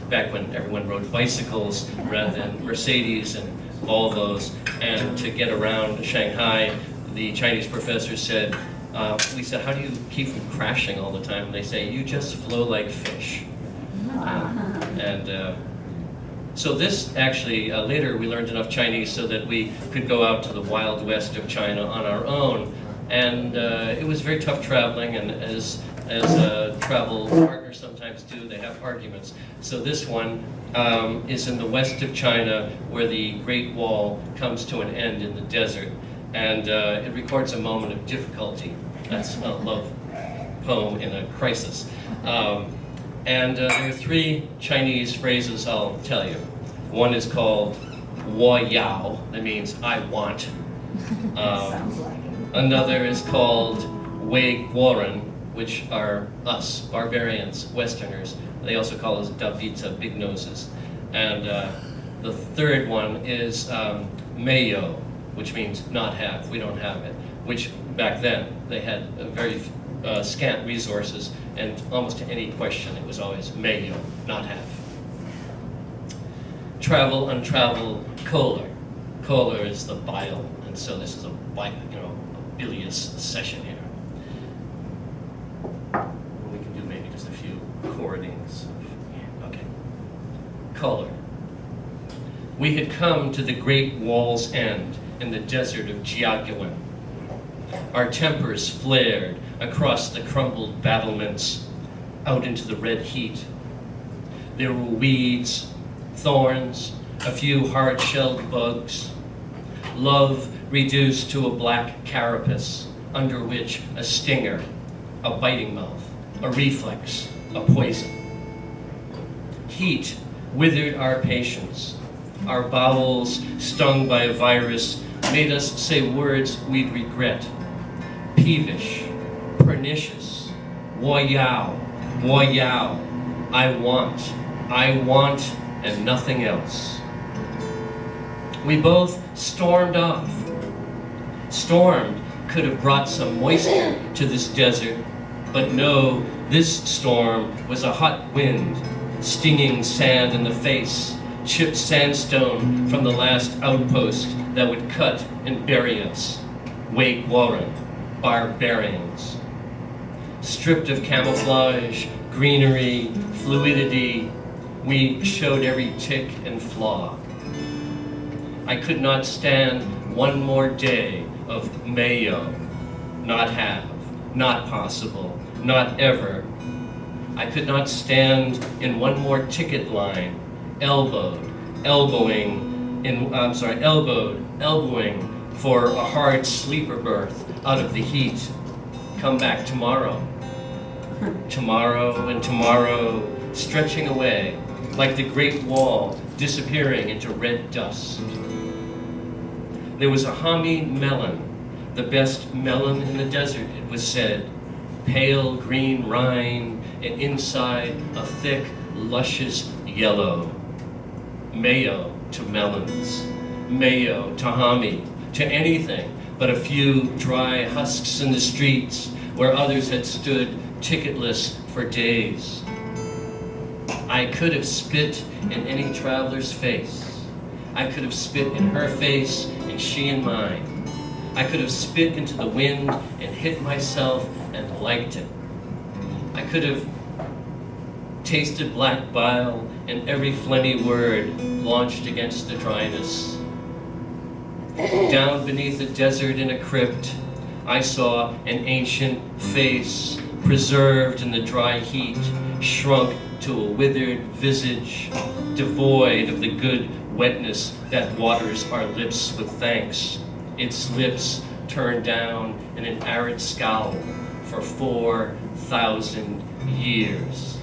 back when everyone rode bicycles rather than Mercedes and Volvos. And to get around Shanghai, the Chinese professor said, we said, how do you keep from crashing all the time? And they say, you just flow like fish. So this actually, later we learned enough Chinese so that we could go out to the wild west of China on our own. And it was very tough traveling, and as travel partners sometimes do, they have arguments. So this one is in the west of China, where the Great Wall comes to an end in the desert. And it records a moment of difficulty. That's a love poem in a crisis. There are three Chinese phrases I'll tell you. One is called "wo yao," that means I want. Sounds like it. Another is called "wei guoren," which are us, barbarians, Westerners. They also call us dabita, big noses. And the third one is "meyo," which means not have, we don't have it. Which back then they had very scant resources, and almost to any question it was always "meyo," not have. Travel, untravel, choler. Choler is the bile, and so this is a bilious session here. We can do maybe just a few chordings. Okay. Choler. We had come to the Great Wall's end in the desert of Jiagyuan. Our tempers flared across the crumbled battlements out into the red heat. There were weeds, thorns, a few hard-shelled bugs, love reduced to a black carapace, under which a stinger, a biting mouth, a reflex, a poison. Heat withered our patience. Our bowels, stung by a virus, made us say words we'd regret. Peevish, pernicious, wo yao, I want, and nothing else. We both stormed off. Stormed could have brought some moisture to this desert, but no, this storm was a hot wind, stinging sand in the face, chipped sandstone from the last outpost that would cut and bury us. Wei guoren, barbarians. Stripped of camouflage, greenery, fluidity, we showed every tick and flaw. I could not stand one more day of meyo, not have, not possible, not ever. I could not stand in one more ticket line, elbowing for a hard sleeper berth out of the heat. Come back tomorrow. Tomorrow and tomorrow, stretching away like the Great Wall disappearing into red dust. There was a Hami melon, the best melon in the desert, it was said. Pale green rind, and inside a thick, luscious yellow. Meyo to melons, meyo to Hami, to anything but a few dry husks in the streets where others had stood ticketless for days. I could have spit in any traveler's face. I could have spit in her face and she in mine. I could have spit into the wind and hit myself and liked it. I could have tasted black bile and every phlegmy word launched against the dryness. Down beneath the desert in a crypt, I saw an ancient face preserved in the dry heat, shrunk to a withered visage, devoid of the good wetness that waters our lips with thanks. Its lips turned down in an arid scowl for 4,000 years.